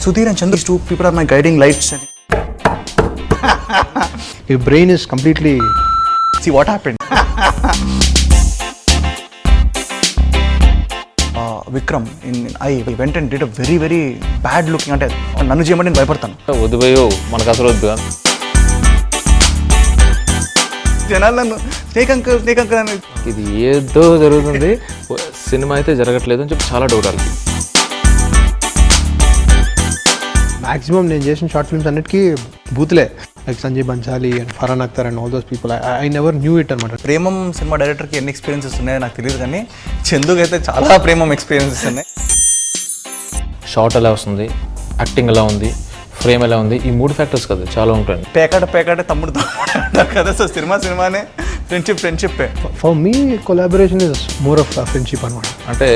Sudhir and Chandoo, these two people are my guiding lights. Your brain is completely... See what happened? Vikram in I went and did a very very bad looking అంటే నన్ను చేయమని నేను భయపడతాను. వద్దు భయ్యో మనకు అసలు వద్దు జనాలు నన్ను స్నేక్ అంకల్ అని. ఇది ఏదో జరుగుతుంది, సినిమా అయితే జరగట్లేదు అని చెప్పి చాలా డౌట్ వాళ్ళకి. మ్యాక్సిమం నేను చేసిన షార్ట్ ఫిల్మ్స్ అన్నిటికీ బూతులే, like Sanjay Bansali and Farhan Akhtar and all those people. I never knew it అనమాట. ప్రేమం సినిమా డైరెక్టర్కి ఎన్ని ఎక్స్పీరియన్సెస్ ఉన్నాయో నాకు తెలియదు, కానీ చందుకి అయితే చాలా ప్రేమం ఎక్స్పీరియన్సెస్ ఉన్నాయి. షార్ట్ ఎలా వస్తుంది, యాక్టింగ్ ఎలా ఉంది, ఫ్రేమ్ ఎలా ఉంది, ఈ 3 ఫ్యాక్టర్స్ కదా చాలా ఉంటాయి. పేకాట తమ్ముడు అంటారు కదా, సో సినిమానే friendship. For me collaboration is more of friendship అనమాట. అంటే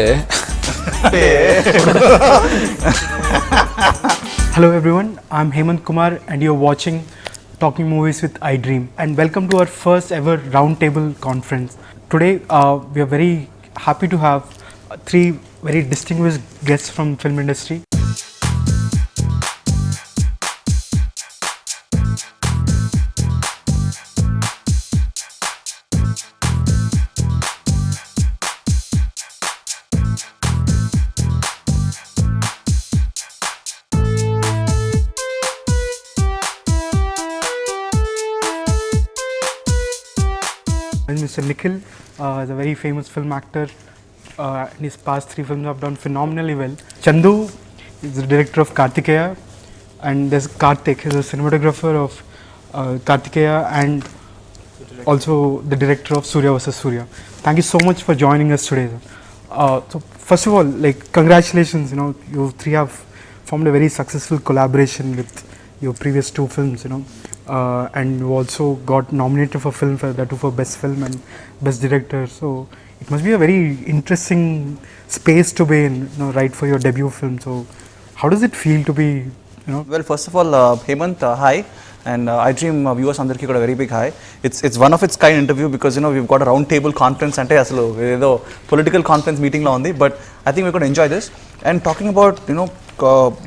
Hello everyone, I'm Hemant Kumar and you're watching Talking Movies with iDream, and welcome to our first ever roundtable conference. Today we are very happy to have 3 very distinguished guests from film industry. Mr. Nikhil is a very famous film actor. In his past 3 films have done phenomenally well. Chandoo is the director of Karthikeya, and there's Karthik, he's a cinematographer of Karthikeya and also the director of Surya Vs Surya. Thank you so much for joining us today. So first of all, like congratulations, you 3 have formed a very successful collaboration with your previous 2 films, and you also got nominated for Filmfare, that too for Best Film and Best Director. So it must be a very interesting space to be in, right, for your debut film. So how does it feel to be, Well, first of all, Hemant, hi, and iDream viewers అందరికీ కూడా very big hi. It's one of its kind interview because we've got a round table conference అంటే అసలు ఏదో political conference meeting లా ఉంది, but I think we're going to enjoy this. And talking about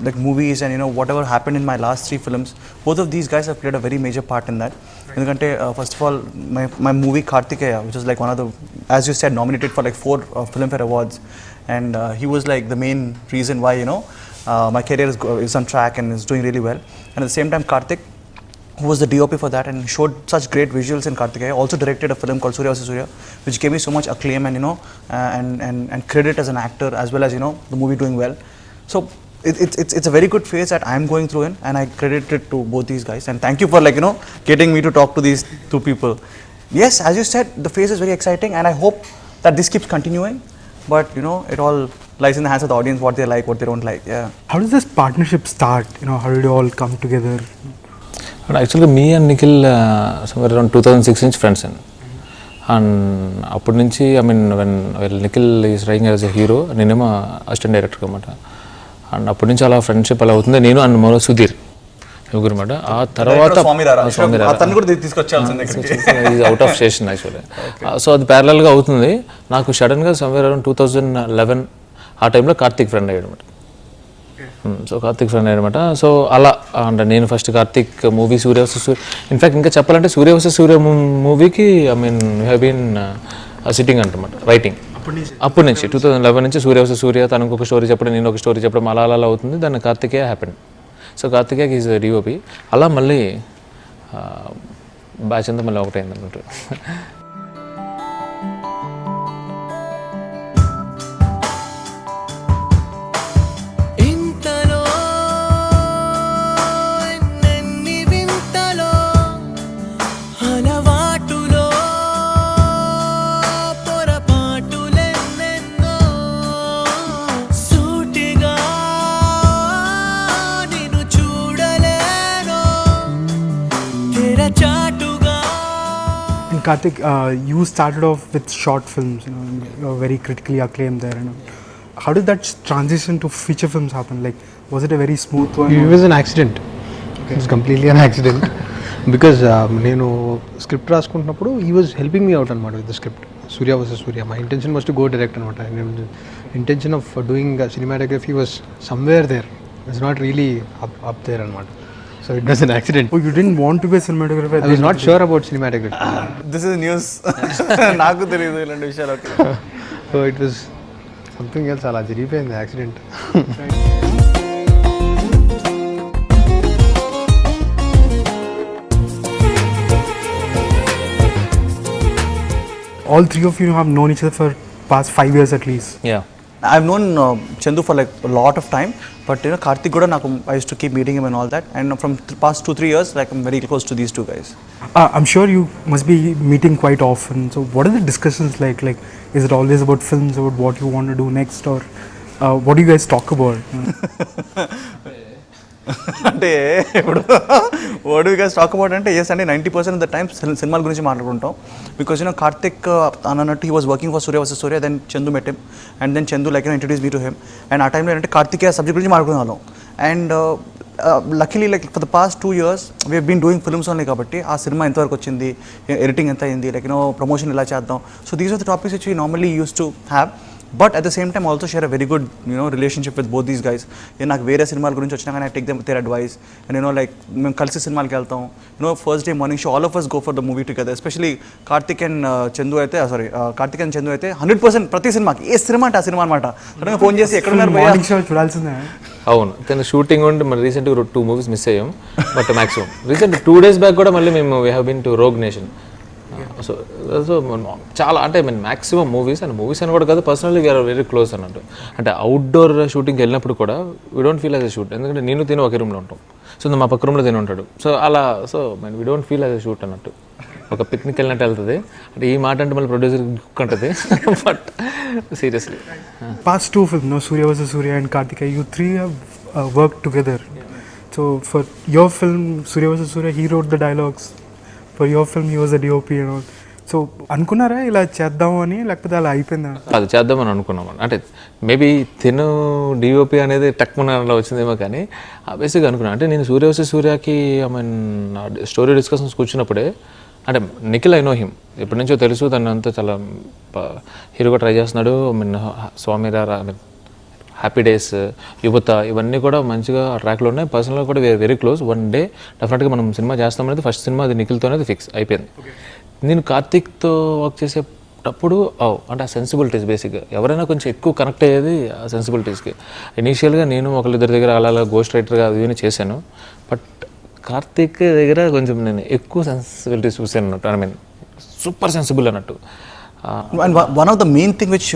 like movies and whatever happened in my last 3 films, both of these guys have played a very major part in that. ఎందుకంటే first of all, my movie Karthikeya, which was like one of the, as you said, nominated for like 4 Filmfare awards, and he was like the main reason why my career is on track and is doing really well. And at the same time, Karthik, who was the DOP for that and showed such great visuals in Karthikeya, also directed a film called Surya Vs Surya, which gave me so much acclaim and and credit as an actor, as well as the movie doing well. So it's a very good phase that I'm going through in, and I credit it to both these guys. And thank you for getting me to talk to these 2 people. Yes, as you said, the phase is very exciting, and I hope that this keeps continuing. But it all lies in the hands of the audience, what they like, what they don't like. Yeah. how does this partnership start? How did you all come together? యాక్చువల్గా me and Nikhil somewhere around 2006 నుంచి friends అండి. And అప్పటి నుంచి when Nikhil is writing as a hero, నేనేమో assistant director అనమాట. And అప్పటి నుంచి అలా ఫ్రెండ్షిప్ అలా అవుతుంది. నేను అండ్ మరో సుధీర్ ముగ్గురు అనమాట. ఆ తర్వాత out of station actually. So అది ప్యారలల్గా అవుతుంది. నాకు సడన్గా సమ్వేర్ అరౌండ్ 2011 ఆ టైంలో కార్తిక్ ఫ్రెండ్ అయ్యాడు అనమాట. సో కార్తిక్ ఫ్రెండ్ అనమాట. సో అలా అంటే నేను ఫస్ట్ కార్తిక్ మూవీ సూర్య వస్ సూర్య, ఇన్ఫ్యాక్ట్ ఇంకా చెప్పాలంటే సూర్య వస్ సూర్య మూవీకి యూ హ్యావ్ బీన్ సిట్టింగ్ అంటమాట రైటింగ్. అప్పటి నుంచి 2011 నుంచి సూర్య వస్ సూర్య, తనకు ఒక స్టోరీ చెప్పడం, నేను ఒక స్టోరీ చెప్పడం, అలా అలా అవుతుంది. దాన్ని Karthikeya happened. So Karthikeya is DOP. అలా మళ్ళీ బ్యాచ్ అంతా మళ్ళీ ఒకటైంది అన్నట్టు. Karthik, you started off with short films, you're very critically acclaimed there. How did that transition to feature films happen? Like, was it a very smooth one? It was an accident. Okay. It was completely an accident. Because నేను script రాసుకుంటున్నప్పుడు he was helping me out అనమాట with the script. Surya Vs Surya. My intention was to go direct అనమాట. Intention of doing cinematography was somewhere there. It's not really up there అనమాట. So it was an accident. Oh, you didn't want to be a cinematographer? I was not sure about cinematography. This is news. నాకు తెలియదు ఇలాంటి విషయాలు. Okay. So it was something else. అలా జరిగిపోయింది accident. All three of you have known each other for past 5 years at least. Yeah I've known Chandoo for like a lot of time, but you know Karthik Kuda naku I used to keep meeting him and all that, and from past 2-3 years like I'm very close to these two guys. I'm sure you must be meeting quite often. So what are the discussions like? Like, is it always about films, about what you want to do next, or what do you guys talk about? అంటే ఇప్పుడు what we guys talk about అంటే yes అండి 90% of the time సినిమాల గురించి మాట్లాడుకుంటాం. Because you know Karthik అన్నట్టు he was working for Surya versus Surya, then Chandu met him, and then Chandu like introduce me to him, and ఆ టైంలో ఏంటంటే కార్తికేయ సబ్జెక్ట్ గురించి మాట్లాడుకునే వాళ్ళం. And luckily like for the past 2 years we been doing films only, కాబట్టి ఆ cinema ఎంతవరకు వచ్చింది, ఎడిటింగ్ ఎంత అయింది, లైక్ యూనో ప్రమోషన్ ఎలా చేద్దాం. So these are the topics which we normally use to have. But at the same time also share a very good relationship with both these guys. నాకు వేరే సినిమాల గురించి వచ్చినా కానీ I take them their advice, and like మేము కలిసి సినిమాలకి వెళ్తాం. First day morning show all of us go for the movie together. Especially Karthik and Chandu అయితే కార్తిక్ అండ్ చందు అయితే 100% ప్రతి సినిమాకి ఏ సినిమా అంటే ఆ సినిమా అనమాట. సడన్గా ఫోన్ చేసి ఎక్కడున్నారు భయ్యా? మార్నింగ్ షో చూడాల్సిందే. అవును, కానీ షూటింగ్ ఉండి మరి రీసెంట్గా 2 movies మిస్ అయ్యాం. But maximum recent 2 days back కూడా మళ్ళీ మేము we have been to Rogue Nation. So చాలా అంటే మీన్ మ్యాక్సిమం మూవీస్ అని కూడా కాదు, పర్సనల్లీ వీఆర్ వెరీ క్లోజ్ అన్నట్టు. అంటే అవుట్డోర్ షూటింగ్కి వెళ్ళినప్పుడు కూడా we don't feel as a shoot, ఎందుకంటే నేను తిని ఒకే రూమ్లో ఉంటాం. సో మా పక్క రూమ్లో తిని ఉంటాడు. సో అలా so mean we don't feel as a shoot అన్నట్టు. ఒక పిక్నిక్ వెళ్ళినట్టు వెళ్తుంది. అంటే ఈ మాట అంటే మళ్ళీ ప్రొడ్యూసర్ ఉంటుంది. But seriously Past 2 films, Surya Vs Surya and Karthikeya, you three have worked together. So for your film, Surya Vs Surya, he wrote the dialogues. For your film, he was a DOP and all. So అనుకున్నారా ఇలా చేద్దాము అని, లేకపోతే అలా అయిపోయిందా? అది చేద్దామని అనుకున్నాం. అంటే మేబీ తిను డిఓపి అనేది టక్మనలో వచ్చిందేమో, కానీ బేసిక్గా అనుకున్నాను. అంటే నేను సూర్య వర్సెస్ సూర్యకి ఐ మీన్ స్టోరీ డిస్కషన్స్ కూర్చున్నప్పుడే, అంటే నిఖిల్ ఐ నో హిమ్ ఎప్పటి నుంచో తెలుసు, తను అంతా చాలా హీరోగా ట్రై చేస్తున్నాడు. I mean Swami I mean Happy Days, Yuvatha, ఇవన్నీ కూడా మంచిగా ట్రాక్లో ఉన్నాయి. పర్సనల్గా కూడా వెరీ క్లోజ్. వన్ డే డెఫినెట్గా మనం సినిమా చేస్తామనేది ఫస్ట్ సినిమా అది నిఖిల్తో అనేది ఫిక్స్ అయిపోయింది. నేను కార్తిక్తో వర్క్ చేసేటప్పుడు అంటే ఆ సెన్సిబిలిటీస్ బేసిక్గా ఎవరైనా కొంచెం ఎక్కువ కనెక్ట్ అయ్యేది ఆ సెన్సిబిలిటీస్కి. ఇనీషియల్గా నేను ఒకళ్ళిద్దరి దగ్గర అలా గోస్ట్ రైటర్గా అది చేశాను. బట్ కార్తిక్ దగ్గర కొంచెం నేను ఎక్కువ సెన్సిబిలిటీస్ చూసాను అన్నట్టు. ఐ మీన్ సూపర్ సెన్సిబుల్ అన్నట్టు. And one of the main thing which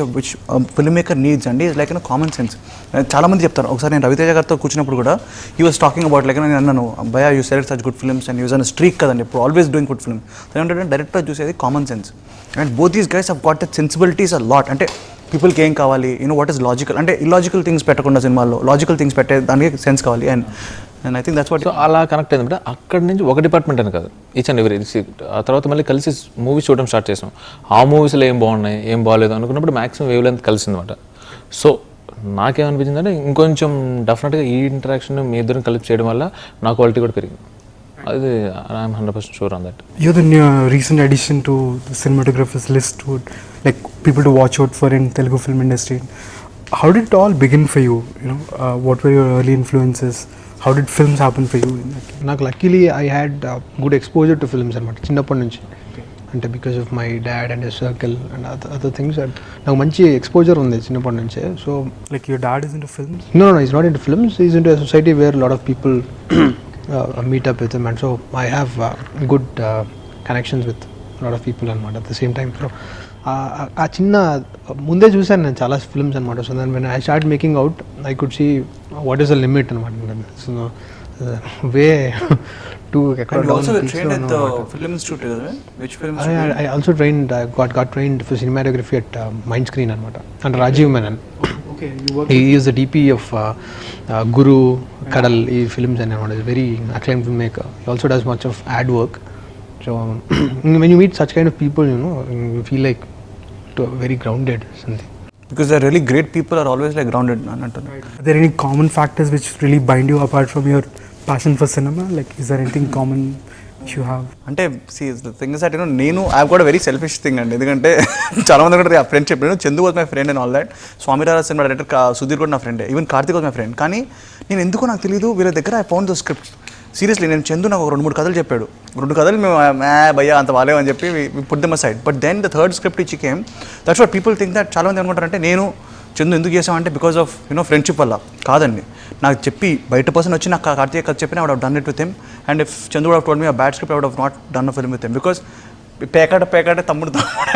filmmaker needs అండి is like కామన్ సెన్స్. చాలా మంది చెప్తారు. ఒకసారి నేను రవితేజ గారితో కూర్చున్నప్పుడు కూడా he was talking about like నేను అన్నాను, భయ్యా you select such good films and use an streak కదండి, ఇప్పుడు ఆల్వేస్ డూయింగ్ గుడ్ ఫిల్మ్. ఏంటంటే డైరెక్ట్గా చూసేది common sense. And both these guys have got that sensibilities a lot. అంటే పీపుల్కి ఏం కావాలి, వాట్ ఈస్ లాజికల్, అంటే ఇలాజికల్ థింగ్స్ పెట్టకుండా సినిమాల్లో లాజికల్ థింగ్స్ పెట్టే దానికి సెన్స్ కావాలి. And I think that's what. So అలా కనెక్ట్ అయింది. బట్ అక్కడి నుంచి ఒక డిపార్ట్మెంట్ అని కాదు, ఈచ్ అండ్ ఎవరీ. ఆ తర్వాత మళ్ళీ కలిసి మూవీస్ చూడడం స్టార్ట్ చేసాం. ఆ మూవీస్లో ఏం బాగున్నాయి ఏం బాగాలేదు అనుకున్నప్పుడు మ్యాక్సిమం వేవ్ లెంత్ కలిసిందన్నమాట. సో నాకేమనిపించింది అంటే ఇంకొంచెం డెఫినెట్గా ఈ ఇంటరాక్షన్ మీ ఇద్దరం కలిపి చేయడం వల్ల నా క్వాలిటీ కూడా పెరిగింది. అది I'm 100% sure on that. You're the recent addition to the cinematographers list, like people to watch out for in Telugu film industry. How did it all begin for you? What were your early influences? How did films happen for you? నాకు luckily I had good exposure to films అనమాట చిన్నప్పటి నుంచి. అంటే because of my dad and circle and other things నాకు మంచి exposure ఉంది చిన్నప్పటి నుంచే. So Like your dad is into films? No, he's not into films. He's into a society where a lot of people meet up with him, and so I have good connections with a lot of people అనమాట. At the same time, so ఆ చిన్న ముందే చూసాను నేను చాలా films అనమాట. So then when I start making out I could see what is the limit అనమాట. So way to I also trained, got trained for cinematography at Mindscreen అనమాట, and Rajiv Menon. Okay, you work. He is the DP of Guru, Kadal, ఈ films అని అనమాట. He's very acclaimed filmmaker. He also does much of ad work. So when you meet such kind of people, you feel like very grounded something. Because they're really great people are always like grounded. Are there any common factors which really bind you apart from your passion for cinema? Like, is there anything common you have? అంటే see the thing is that నేను I've got a very selfish thing అండి, ఎందుకంటే చాలా మంది కూడా friendship, Chandu was my friend and all that, Swami Raja సినిమా director Sudheer కూడా నా ఫ్రెండే, even Karthik was my friend. కానీ నేను ఎందుకో నాకు తెలియదు వీళ్ళ దగ్గర I found the script. Seriously నేను చందు నాకు 2-3 కథలు చెప్పాడు, 2 కథలు మేము భయ్యా అంత బాలేవని చెప్పి put them aside. But then the third script ఇచ్చి came, that's what people think that. చాలా మంది అనుకుంటారంటే నేను చందు ఎందుకు చేసామంటే బికాస్ ఆఫ్ ఫ్రెండ్షిప్ వల్ల. కాదండి, నాకు చెప్పి బయట పర్సన్ వచ్చి నాకు కార్తీక్ కథ చెప్పిన I would have done it with him, and if Chandu would have told me a bad script I would have not done a film with him. Because పేకాట తమ్ముడు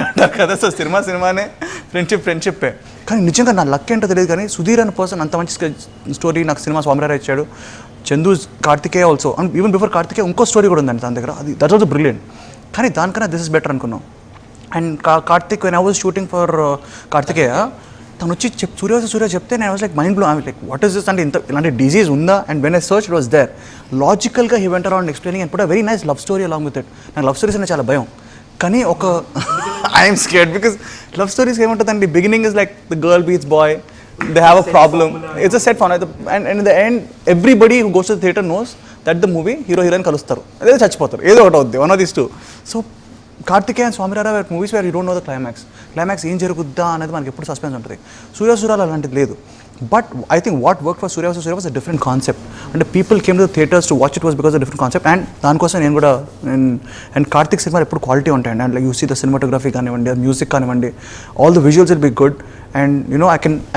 అంటారు కదా, సో సినిమానే ఫ్రెండ్షిప్పే. కానీ నిజంగా నా లక్ ఏంటో తెలియదు, కానీ సుధీర్ అనే పర్సన్ అంత మంచి స్టోరీ నాకు సినిమా స్వామిరారా ఇచ్చాడు. Chandu Karthikeya also, and even before Karthikeya ఇంకో స్టోరీ కూడా ఉందండి తన దగ్గర, అది దట్స్ ఆల్సో బ్రిలియంట్. కానీ దానికన్నా దిస్ ఇస్ బెటర్ అనుకున్నాం. And Karthik when I was shooting for Karthikeya, తను వచ్చి సూర్య vs సూర్య చెప్తే నేను was like mind blow. Like what is this అంటే ఇలాంటి డిజీజ్ ఉందా? And when I search it was there. లాజికల్గా he went around explaining and put a very nice love story along with it. నాకు love stories అంటే చాలా భయం, కానీ ఒక I'm scared because love stories ఏముంటుందండి, beginning is like the girl beats boy, they have a problem, it's a set fun, and in the end everybody who goes to the theatre knows that the movie hero heroine kalustaru, ade chachipotaru, ఏదో ఒకటి అవుద్ది, one of these two. So Karthikeya and Swamy Ra Ra were movies where you don't know the climax ఏం జరుగుద్దా అనేది మనకి ఎప్పుడు suspense ఉంటుంది. సూర్య సూర్యాలో అలాంటిది లేదు. But I think what work for Surya vs Surya was a different concept. అంటే people came to the theatres to watch it was because a different concept. And దానికోసం నేను కూడా అండ్ కార్తిక్ సినిమా ఎప్పుడు క్వాలిటీ ఉంటాయండి. And like you see the cinematography కానివ్వండి, music కానివ్వండి, all the visuals will be good. And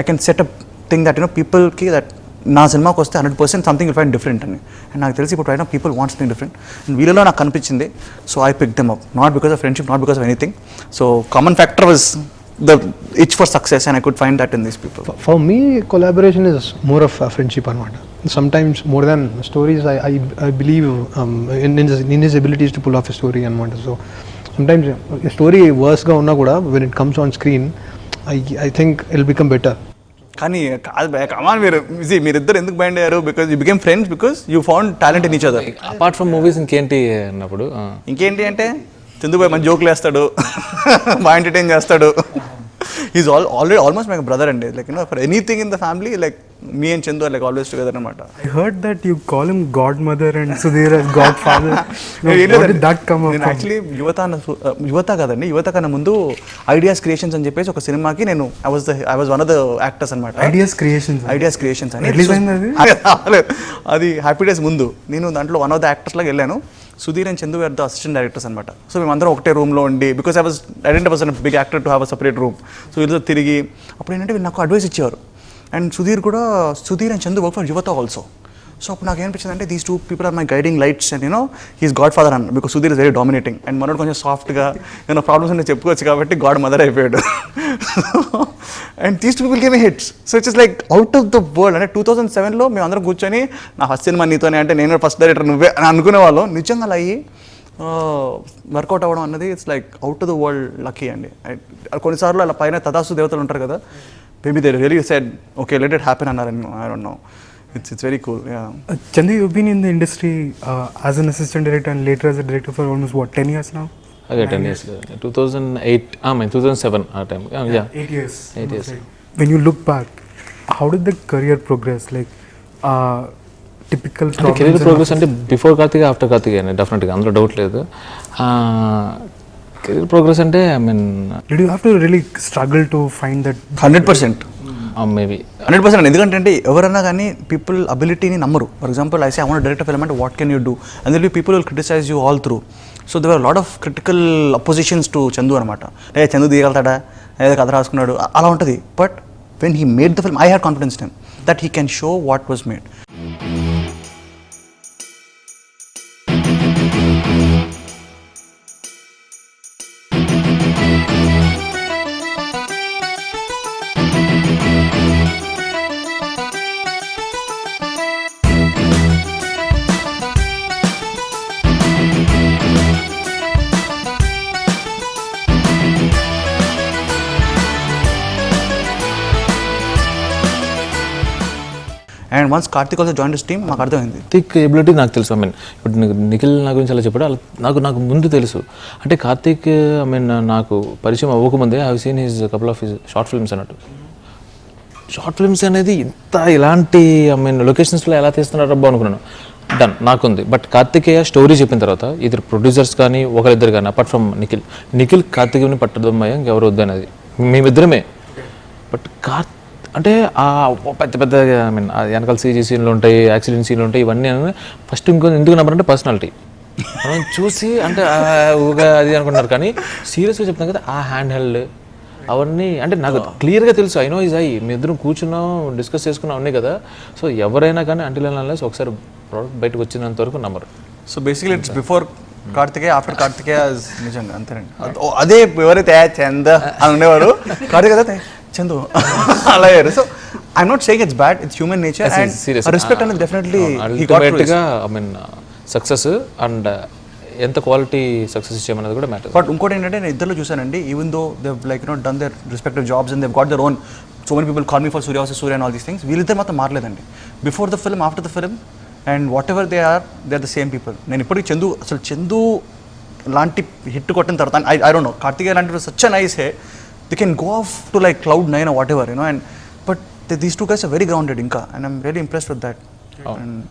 I can set up thing that పీపుల్కి that నా సినిమాకి వస్తే 100% సంథింగ్ విల్ ఫైండ్ డిఫరెంట్ అని. అండ్ నాకు తెలిసి ఇప్పుడు right now people want something different, and వీళ్ళలో నాకు కనిపించింది. So I pick them up, not because of friendship, not because of anything. So common factor was the itch for success, and I could find that in these people. For me, collaboration is more of a friendship anamata. Sometimes more than stories, I believe in his abilities to pull off a story anamata. So sometimes a story worse ga unna kuda when it comes on screen, I think it'll become better. కానీ కమాన్ మీరిద్దరు ఎందుకు bind అయ్యారు? Because you became friends because you found talent in each other. Apart from movies ఇంకేంటి అన్నప్పుడు ఇంకేంటి అంటే చందుబాయ్ మంచి జోకులు వేస్తాడు, బాగా ఎంటర్టైన్ చేస్తాడు. Is already almost my brother అండి. Like for anything in the family, like me and Chandu are like always together అనమాట. I heard that you call him godmother and Sudhir as godfather. Where did that come up? నేను actually యువత కదండి, యువత కన్నా ముందు ideas creations అని చెప్పేసి ఒక సినిమాకి నేను I was one of the actors అనమాట. Ideas Creations అని అది హ్యాపీ డేస్ ముందు నేను దాంట్లో వన్ ఆఫ్ ద యాక్టర్స్ లాగా వెళ్ళాను. Sudheer and Chandu are the assistant directors అనమాట. సో మేమందరం ఒకటే రూమ్లో ఉండి, because I was big actor to have a separate room. So వీళ్ళతో తిరిగి అప్పుడు ఏంటంటే వీళ్ళు నాకు అడ్వైస్ ఇచ్చేవారు. And Sudheer and Chandu work for Yuvatha also. So అప్పుడు నాకు ఏమనిపించింది అంటే these 2 people are my guiding lights, and he's godfather అన్న, because Sudheer is very dominating, and మనోడు కొంచెం సాఫ్ట్గా ప్రాబ్లమ్స్ అన్నీ చెప్పుకోవచ్చు కాబట్టి గాడ్ మదర్ అయిపోయాడు. And these 2 people gave me hits. So it's like out of the world. అంటే 2007లో మేము అందరం కూర్చొని నా ఫస్ట్ సినిమా నీతోనే, అంటే నేను ఫస్ట్ డైరెక్టర్ నువ్వే అని అనుకునే వాళ్ళం. నిజంగా అలా అయ్యి వర్కౌట్ అవ్వడం అన్నది it's like out of the world lucky అండి. కొన్నిసార్లు అలా పైన తదాస్తు దేవతలు ఉంటారు కదా, maybe they really said, okay, let it happen, and I don't know. It's very cool, yeah. Chandu, you've been in the industry as an assistant director and later as a director for almost 10 years now? Okay, 10 years. 2008, 2007 our time. Yeah. 8 years. 8 years. When you look back, how did the career progress? Like typical problems. Career progress అంటే before Karthikeya, after Karthikeya డెఫినెట్గా, అందులో doubt లేదు. Career progress అంటే I mean did you have to really struggle to find that 100%? Maybe 100%. ఎందుకంటే ఎవరన్నా కానీ people అబిలిటీని నమ్మరు. For example I say I want direct film అంటే what can you do, and they'll be people will criticize you all through. So there are lot of critical oppositions to Chandu అనమాట. లేదా చందు దిగలుగుతాడా, లేదా కథ రాసుకున్నాడు, అలా ఉంటుంది. But when he made the film I had confidence in him that he can show what was made. And once Karthik also join this team మాకు అర్థమైంది. కార్తిక్ ఎబిలిటీ నాకు తెలుసు. ఐ మీన్ ఇప్పుడు నిఖిల్ నా గురించి అలా చెప్పాడు, నాకు ముందు తెలుసు. అంటే కార్తిక్ ఐ మీన్ నాకు పరిచయం అవ్వకముందే I have seen his couple of his short films అన్నట్టు. షార్ట్ ఫిల్మ్స్ అనేది ఇంత ఇలాంటి ఐ మీన్ లొకేషన్స్లో ఎలా తీస్తున్నారు అబ్బా అనుకున్నాను. డన్ నాకుంది. బట్ కార్తికేయ స్టోరీ చెప్పిన తర్వాత ఇద్దరు ప్రొడ్యూసర్స్ కానీ ఒకరిద్దరు కానీ అపార్ట్ ఫ్రమ్ నిఖిల్ కార్తికేయని పట్టదమ్మయ్య ఇంకెవరు వద్దనేది మేమిద్దరమే. బట్ అంటే ఆ పెద్ద పెద్ద ఐ మీన్ వెనకాల సీజీ సీన్లు ఉంటాయి, యాక్సిడెంట్ సీన్లు ఉంటాయి, ఇవన్నీ ఫస్ట్ ఎందుకు నమ్మారంటే పర్సనాలిటీ మనం చూసి అంటే ఊగా అది అనుకుంటున్నారు. కానీ సీరియస్గా చెప్తాం కదా ఆ హ్యాండ్ హెల్డ్ అవన్నీ అంటే నాకు క్లియర్గా తెలుసు. ఐ నో ఈజ్ మీ ఇద్దరం కూర్చున్నాం డిస్కస్ చేసుకున్నాం ఉన్నాయి కదా. సో ఎవరైనా కానీ అంటిల్ అన్లెస్ ఒకసారి ప్రోడక్ట్ బయటకు వచ్చినంత వరకు నమ్మరు. So basically it's before Karthikeya after Karthikeya నిజంగా అంతేనండి. అదే ఎవరైతే చంద అని ఉండేవారు కార్తికేయ చందు అలా అయ్యారు. So I'm not saying it's bad, it's human nature and respect అనేది డెఫినెట్లీ అల్టిమేట్గా ఐ మీన్ సక్సెస్ అండ్ ఎంత క్వాలిటీ సక్సెస్ ఇచ్చేయమన్నది కూడా మ్యాటర్. బట్ ఇంకోటి ఏంటంటే నేను ఇద్దరు చూసానండి, even though they like done their respective jobs and they got their own so many people call me for Surya versus Surya and all these things. వీళ్ళిద్దరు మాత్రం మారలేదండి. Before the film after the film and what ever they are the same people. నేను ఇప్పటికీ చందు లాంటి hit కొట్టిన తర్వాత I don't know Karthikeya లాంటి such a nice hey they can go off to like Cloud 9 or whatever, and but these two guys are very grounded inka and I'm really impressed with that.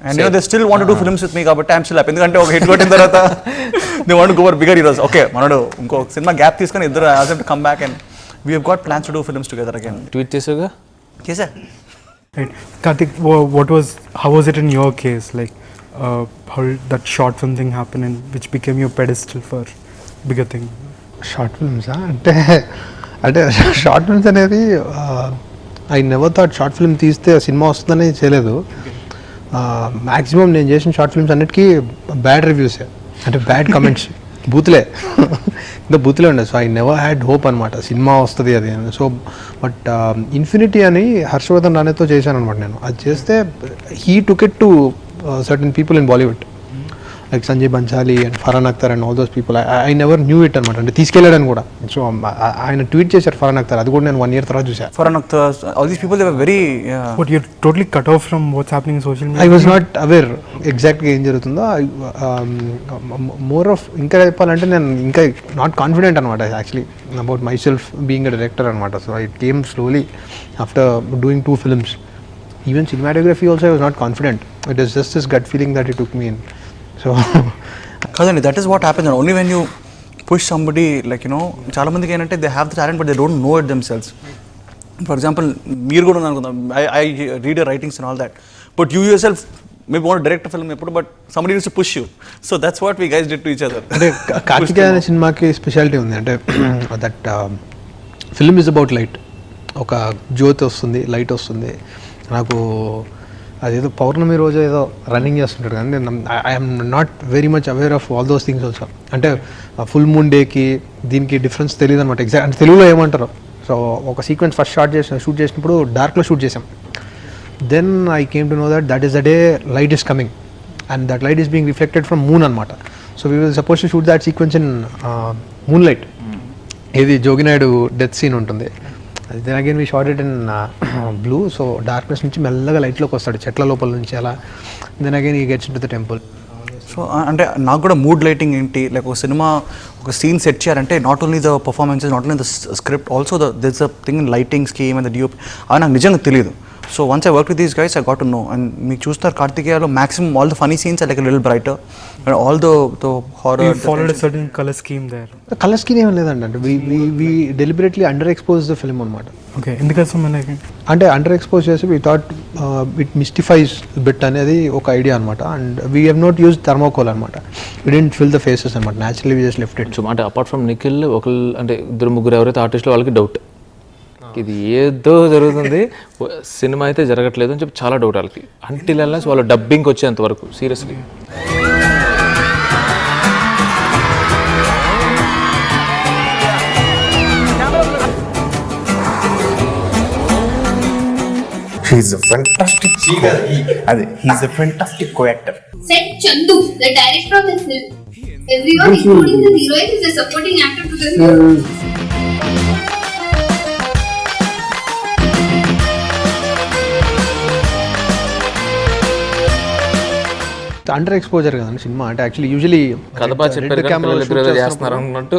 And they still want to do films with me kabatti I'm still happy endukante oka hit kottin tarvata they want to go for bigger heroes. Okay manadu inko cinema gap teeskoni iddaru ask them to come back and we have got plans to do films together again. Tweet చేసావుగా? Chesa Right. Karthik, how was it in your case? Like how that short film thing happened and which became your pedestal for bigger thing? Short films అంటే short films అనేది I never thought short film తీస్తే cinema వస్తుందని చేయలేదు. Maximum నేను చేసిన short films అన్నిటికీ bad రివ్యూసే, అంటే bad comments, బూతులే ఇంకా బూతులే ఉండే. So I never had hope అనమాట సినిమా వస్తుంది అది. సో బట్ ఇన్ఫినిటీ అని హర్షవర్ధన్ రాణేతో చేశాను అనమాట నేను. అది చేస్తే he took it to certain people in Bollywood like Sanjay Bansali and Farhan Akhtar and all those people. I never knew it అనమాట, అంటే తీసుకెళ్ళాడని కూడా. సో ఆయన ట్వీట్ చేశారు ఫరాన్ అఖ్తర్, అది కూడా నేను 1 year తర్వాత చూసాను. Farhan Akhtar all these people they were very But you're totally cut off from what's happening in social media. I was not aware ఎగ్జాక్ట్గా ఏం జరుగుతుందో. మోర్ ఆఫ్ ఇంకా చెప్పాలంటే నేను ఇంకా నాట్ కాన్ఫిడెంట్ అనమాట actually about myself being a director అనమాట. So it came slowly after doing 2 films. Even cinematography also I was not confident. It is just this gut feeling that it took me in. So కాదండి, that is what happens only when you push somebody like చాలా మందికి ఏంటంటే they have the talent but they don't know it themselves. For example మీరు కూడా అనుకుందాం, I read your writings and all that, but you yourself maybe want direct film ఎప్పుడు, but somebody used to push you. So that's what we guys did to each other. అంటే కార్తికేయ అనే సినిమాకి speciality ఉంది, అంటే that film is about light. ఒక జ్యోతి వస్తుంది, light వస్తుంది. నాకు అదేదో పౌర్ణమి రోజు ఏదో రన్నింగ్ చేస్తుంటాడు కానీ I'm not very much aware of all those things also. అంటే ఫుల్ మూన్ డేకి దీనికి డిఫరెన్స్ తెలియదు అనమాట ఎగ్జాక్ట్. అంటే తెలుగులో ఏమంటారు. సో ఒక సీక్వెన్స్ ఫస్ట్ షూట్ చేసినప్పుడు డార్క్లో షూట్ చేసాం. Then I came to know that is the day light is coming and that light is being reflected from moon అనమాట. So we will suppose to shoot that sequence in moonlight. ఇది Joginaidu death scene ఉంటుంది. Then again we shot it in blue. So darkness నుంచి మెల్లగా లైట్లోకి వస్తాడు చెట్ల లోపల నుంచి అలా. Then again he gets into the temple. So అంటే నాకు కూడా మూడ్ లైటింగ్ ఏంటి, లైక్ ఒక సినిమా ఒక సీన్ సెట్ చేయాలంటే not only the performances, not only the script, also this a thing in lighting scheme and the DOP. అవి నాకు నిజంగా తెలియదు. So once I work with these guys I got to know. And మీకు చూస్తారు కార్తికేయలో maximum all the funny scenes are like little brighter and all the horror. You followed a certain color scheme there. Colour scheme ఏం లేదండి, అంటే we deliberately under expose the film అనమాట. Okay, ఎందుకోసం అంటే under expose చేసి we thought it mystifies bit అనేది ఒక idea అనమాట. And we have not use thermocol అనమాట. We didn't fill the faces అనమాట, naturally we just left it. So అంటే అపార్ట్ ఫ్రమ్ నిఖిల్ ఒకళ్ళు అంటే 2-3 ఎవరైతే ఆర్టిస్టులు వాళ్ళకి డౌట్ ఇది ఏదో జరుగుతుంది, సినిమా అయితే జరగట్లేదు అని చెప్పి చాలా డౌట్ వాళ్ళకి. అంటిల్ అన్లెస్ వాళ్ళు డబ్బింగ్కి వచ్చేంత వరకు seriously. He's a fantastic he's a fantastic co-actor. Said Chandoo, the director of the film. Everyone, including the heroine, is a supporting actor to the film. Under exposure కదండి cinema. అంటే actually usually కథ బాగా చెప్పారు చేస్తున్నారు అన్నట్టు.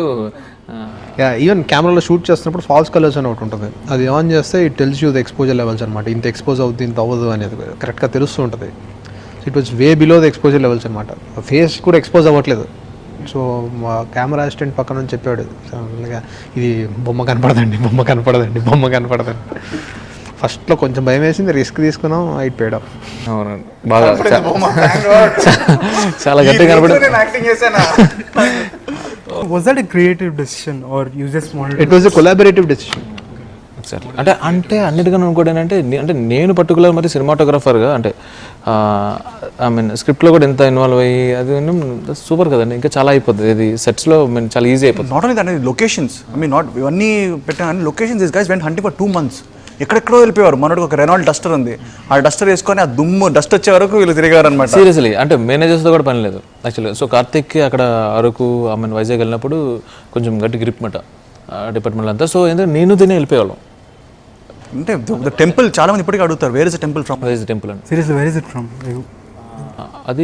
Even కెమెరాలో shoot చేస్తున్నప్పుడు falls colours అని ఒకటి ఉంటుంది. అది ఆన్ చేస్తే it tells you the exposure levels అనమాట. ఇంత ఎక్స్పోజ్ అవుతుంది, ఇంత అవ్వదు అనేది కరెక్ట్గా తెలుస్తూ ఉంటుంది. It was way below the exposure levels అనమాట. ఫేస్ కూడా ఎక్స్పోజ్ అవ్వట్లేదు. సో మా కెమెరా అసిస్టెంట్ పక్కన నుంచి చెప్పాడు, ఇది బొమ్మ కనపడదండి. ఫస్ట్లో కొంచెం భయం వేసింది, రిస్క్ తీసుకున్నాం, అయిపోయాడు. అవునండి, బాగా చాలా గట్టిగా కనపడింది. Was that a creative decision or you just wanted? It was a collaborative decision. అంటే అన్నిటికన్నా ఇంకోటి ఏంటంటే అంటే నేను పర్టికులర్ మరి సినిమాటోగ్రాఫర్గా అంటే ఐ మీన్ స్క్రిప్ట్లో కూడా ఎంత ఇన్వాల్వ్ అయ్యి అది సూపర్ కదండి. ఇంకా చాలా అయిపోతుంది ఇది సెట్స్లో చాలా ఈజీ అయిపోతుంది. Not only that, locations I mean not ఇవన్నీ పెట్టాను locations. This guys vent hunting for 2 months. ఎక్కడెక్కడో వెళ్ళిపోయారు. మనోడు ఒక రెనాల్డ్ డస్టర్ ఉంది, ఆ డస్టర్ వేసుకొని ఆ దుమ్ము డస్ట్ వచ్చే వరకు వీళ్ళు తిరిగారు అనమాట. సీరియస్లీ అంటే మేనేజర్స్తో కూడా పని లేదు యాక్చువల్గా. సో కార్తిక్కి అక్కడ అరకు ఐ మీన్ వైజాగ్ వెళ్ళినప్పుడు కొంచెం గట్టి గ్రిప్ మాట డిపార్ట్మెంట్ అంతా. సో ఎందుకంటే నేను తినే వెళ్ళిపోయేవాళ్ళం. అంటే టెంపుల్ చాలా మంది ఇప్పటికీ అడుగుతారు, where is the temple from? Where is the temple అండి. Seriously, where is it from? అది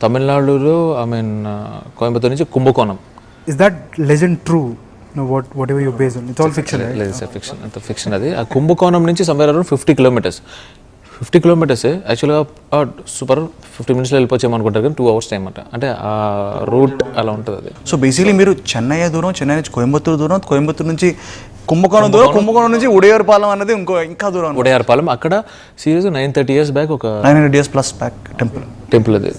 తమిళనాడులో ఐ మీన్ కోయంబత్తూర్ నుంచి కుంభకోణం. Is that legend true? No, whatever you based on, it's all fiction, right? లేదు సార్, ఫిక్షన్, అంత fiction. అది ఆ కుంభకోణం నుంచి సమ్వేర్ అరౌండ్ 50 kilometers. 50 kilometers యాక్చువల్గా సూపర్ 50 minutesలో వెళ్ళిపోవచ్చేమో అనుకుంటారు, కానీ 2 hours టైం అంట. అంటే ఆ రూట్ అలా ఉంటుంది అది. సో బేసిక్లీ మీరు చెన్నై దూరం, చెన్నై నుంచి కోయంబత్తూరు దూరం, కోయంబత్తూరు నుంచి కుంభకోణం దూరం, కుంభకోణం నుంచి ఉడయార్పాలెం అనేది ఇంకా దూరం. ఉడయార్పాలెం అక్కడ సీరియస్ 930 years బ్యాక్ ఒక 900 years plus బ్యాక్ టెంపుల్ అది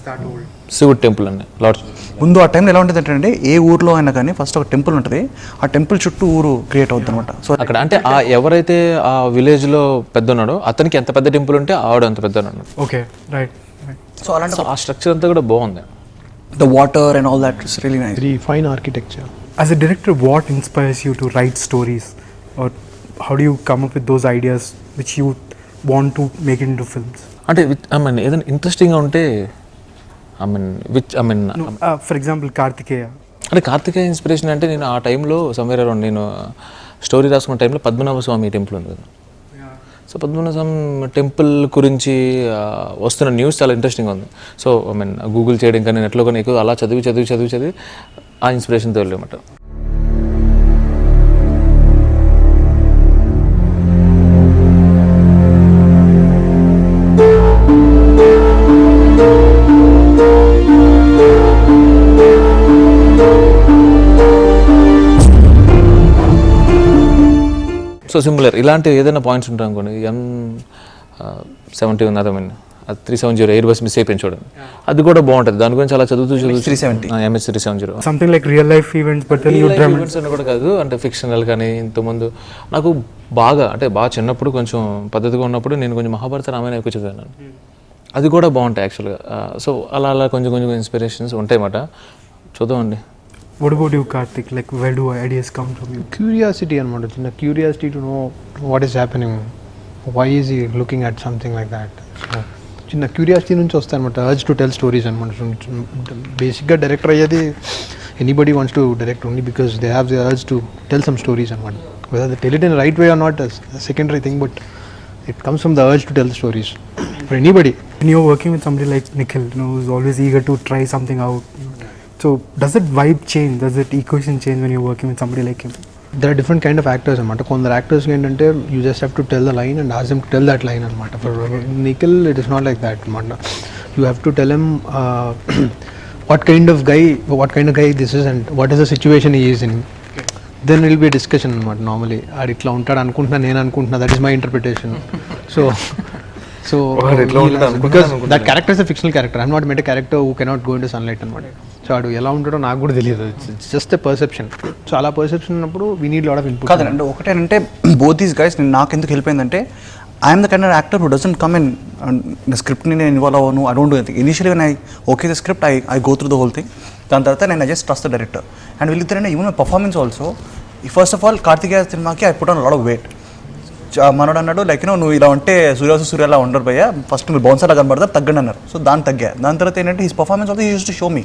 శివుడు టెంపుల్ అండి. లార్డ్ ముందు ఆ టైంలో ఎలా ఉంటుంది అంటే ఏ ఊర్లో అయినా కానీ ఫస్ట్ ఒక టెంపుల్ ఉంటుంది, ఆ టెంపుల్ చుట్టూ ఊరు క్రియేట్ అవుతుంది అనమాట. సో అక్కడ అంటే ఆ ఎవరైతే ఆ విలేజ్లో పెద్ద ఉన్నాడో అతనికి ఎంత పెద్ద టెంపుల్ ఉంటే ఆవిడ అంత పెద్ద ఉన్నాడు. Okay, right. సో అలాంటి ఆ స్ట్రక్చర్ అంతా కూడా బాగుంది. The water and all that is really nice. Very fine architecture. As a director, what inspires you to write stories, or how do you come up with those ideas which you want to make into films? అంటే I mean ఏదైనా ఇంట్రెస్టింగ్గా ఉంటే For example, Karthikeya. అంటే Karthikeya inspiration అంటే నేను ఆ టైంలో somewhere around నేను స్టోరీ రాసుకున్న టైంలో పద్మనాభ స్వామి టెంపుల్ ఉంది కదా. సో పద్మనాభ స్వామి టెంపుల్ గురించి వస్తున్న న్యూస్ చాలా ఇంట్రెస్టింగ్గా ఉంది. సో ఐ మీన్ గూగుల్ చేయడం కానీ నెట్లో కానీ ఎక్కువ అలా చదివి ఆ ఇన్స్పిరేషన్తో వెళ్ళమాట. సో సింపులర్ ఇలాంటి ఏదైనా పాయింట్స్ ఉంటాయి అనుకోండి. M70 ఉంది, ఐ మీన్ అది 370 ఎయిర్ బస్ మిస్ అయిపోయింది చూడండి, అది కూడా బాగుంటుంది. దాని గురించి అలా చదువుతూ MH370 Something like real life events, but then you drama. Events అని కూడా కాదు, అంటే ఫిక్షనల్ కానీ. ఇంతకుముందు నాకు బాగా చిన్నప్పుడు కొంచెం పద్ధతిగా ఉన్నప్పుడు నేను కొంచెం మహాభారత రామాయణం ఎక్కువ చదివాను. అది కూడా బాగుంటాయి యాక్చువల్గా. సో అలా కొంచెం ఇన్స్పిరేషన్స్ ఉంటాయి అన్నమాట. చూద్దామండి. What about you, Karthik? Like, where do ideas come from you? Curiosity అనమాట, చిన్న curiosity to know what is happening, why is he looking at something like that. చిన్న క్యూరియాసిటీ నుంచి వస్తాయి అనమాట, అర్జ్ టు టెల్ స్టోరీస్ అనమాట. బేసిక్గా director అయ్యేది anybody wants to direct only because they have the urge to tell some stories అనమాట. Whether they tell it in right way or not secondary thing, but it comes from the urge to tell stories for anybody. When you're working with somebody like Nikhil, who's always eager to try something out, so does that vibe change? Does that equation change when you're working with somebody like him? There are different kind of actors అనమాట. కొందరు actors ఏంటంటే you just have to tell the line and ask them to tell that line అనమాట. For Nikhil it is not like that అనమాట. You have to tell him what kind of guy this is and what is the situation he is in. Then it will be a discussion అనమాట. Normally ఆడు ఇట్లా ఉంటాడు అనుకుంటున్నా, నేను అనుకుంటున్నా, that is my interpretation. So because that character is a fictional character. I'm not made a character who cannot go into sunlight అనమాట. So ఆడు ఎలా ఉంటాడో నాకు కూడా తెలియదు, it's just a perception. So అలా పర్సెప్షన్ ఉన్నప్పుడు we need lot of input. కాదండి, ఒకటేనంటే బోత్ దీస్ గైస్ నాకు ఎందుకు హెల్ప్ అయిందంటే I'm the kind of actor who doesn't come in స్క్రిప్ట్ని నేను ఇన్వాల్వ్ అవ్వను. I don't do anything. Initially when okay the script I go through the whole thing. దాని తర్వాత నేను just trust the director and వీళ్ళిద్దరైనా even my performance also. First of all Karthikeya సినిమాకి I put on lot of weight. మనోడు అన్నాడు like నువ్వు ఇలా ఉంటే సూర్య vs Surya ఉండరు భయ్యా, ఫస్ట్ మీరు బౌన్సర్లా కనబడతారు, తగ్గండి అన్నారు. సో దాని తగ్గా. దాని తర్వాత ఏంటంటే his performance also use to show me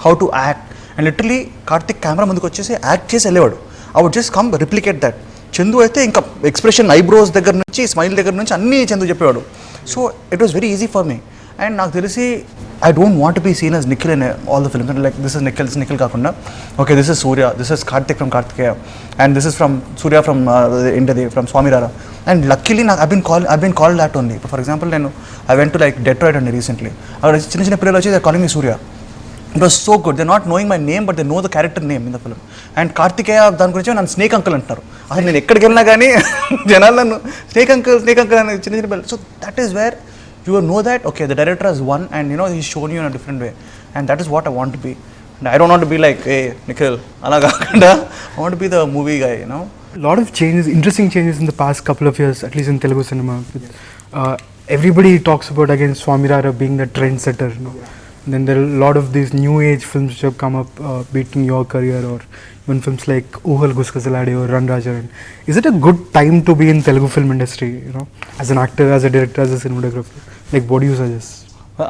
how to act. And literally Karthik camera ముందుకు వచ్చేసి యాక్ట్ చేసి వెళ్ళేవాడు. I would just come replicate that. Chandu అయితే ఇంకా ఎక్స్ప్రెషన్, ఐబ్రోస్ దగ్గర నుంచి, స్మైల్ దగ్గర నుంచి అన్నీ చందు చెప్పేవాడు. So it was very easy for me. And నాకు తెలిసి I don't want to be seen as Nikhil in all the films. Like this is Nikhil kakunda. Okay, this is Surya, this is Karthik from Karthikeya, and this is from Surya from India, from Swamy. And luckily, I've been called that only. For example, I went to like Detroit only recently. They're calling me Surya. It was so good. They're not knowing my name, but they know the character name in the film. And Karthikeya, దాని గురించి నన్ను snake uncle అంటారు. అసలు నేను ఎక్కడికి వెళ్ళినా కానీ జనాలు నన్ను స్నేక్ అంకుల్ అని చిన్న పిల్లలు. So that is where you know that okay, the director has won, and he's shown you in a different way, and that is what I want to be. And I don't want to be like, hey Nikhil ala kakanda, I want to be the movie guy, A lot of changes, interesting changes in the past couple of years, at least in Telugu cinema. Everybody talks about again Swamy being the trendsetter. And then there are a lot of these new age films which have come up, beating your career, or even films like Uhal Guskasalade or Run Raja. Is it a good time to be in Telugu film industry, as an actor, as a director, as a cinematographer? Like, what do you suggest?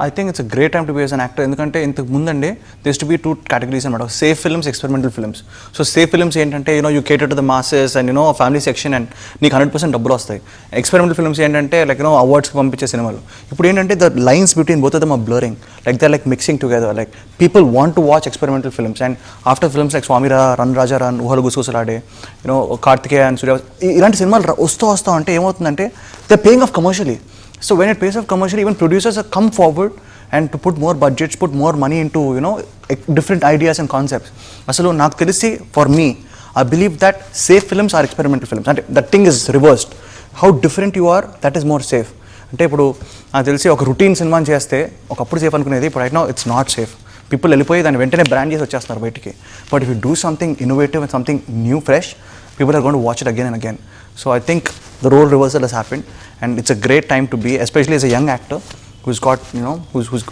I think it's a great time to be as an actor. ఎందుకంటే ఇంతకు ముందండి there used to be two categories అనమాట, safe films, experimental films. So safe films ఏంటంటే you cater to the masses and family section and నీకు 100% డబ్బులు వస్తాయి. Experimental films ఏంటంటే like అవార్డ్స్కి పంపించే సినిమాలు. ఇప్పుడు ఏంటంటే the lines between both of them are blurring, like they're like mixing together. Like people want to watch experimental films, and after films like Swamy Run Raja Run, Uhal Guskasalade, Karthikeya and Surya, ఇలాంటి సినిమాలు వస్తూ అంటే ఏమవుతుందంటే they're paying off commercially. So when it pays off commercially, even producers have come forward and to put more budgets, put more money into different ideas and concepts. Asalu నాకు తెలిసి for me, I believe that safe films are experimental films. And that thing is reversed. How different you are, that is more safe. అంటే ఇప్పుడు నాకు తెలిసి ఒక routine సినిమాని చేస్తే ఒకప్పుడు సేఫ్ అనుకునేది, ఇప్పుడు right now it's not safe. People వెళ్ళిపోయి దాన్ని వెంటనే బ్రాండ్ చేసి వచ్చేస్తున్నారు బయటికి. But if you do something innovative and something new fresh, people are going to watch it again and again. So I think the role reversal has happened, and it's a great time to be, especially as a young actor who's got who's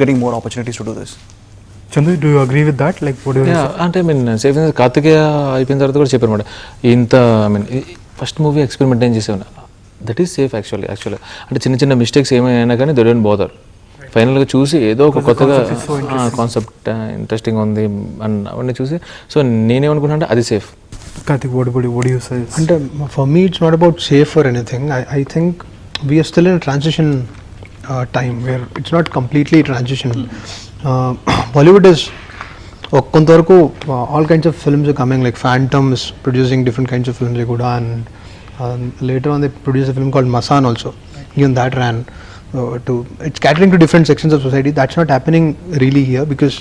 getting more opportunities to do this. Chandoo, do you agree with that? Like, what do you say? అంటే I mean safe Karthikeya అయిపోయిన తర్వాత కూడా చెప్పారు అనమాట, ఇంత I mean first movie experiment ఏం చేసేవాడు, that is safe actually అంటే చిన్న చిన్న మిస్టేక్స్ ఏమైనా కానీ దే డోంట్ బోదర్. ఫైనల్గా చూసి ఏదో ఒక కొత్తగా కాన్సెప్ట్ ఇంట్రెస్టింగ్ ఉంది అని అవన్నీ చూసి, సో నేనేమనుకున్నా అంటే అది safe. Karthik, what do you say? And for me, it's not about safe or anything. I think we are still in a transition time where it's not completely transition. Bollywood is kontarku all kinds of films are coming. Like Phantom is producing different kinds of films. Like Udan, later on they produced a film called Masan also. Even that ran. It's catering to different sections of society. That's not happening really here, because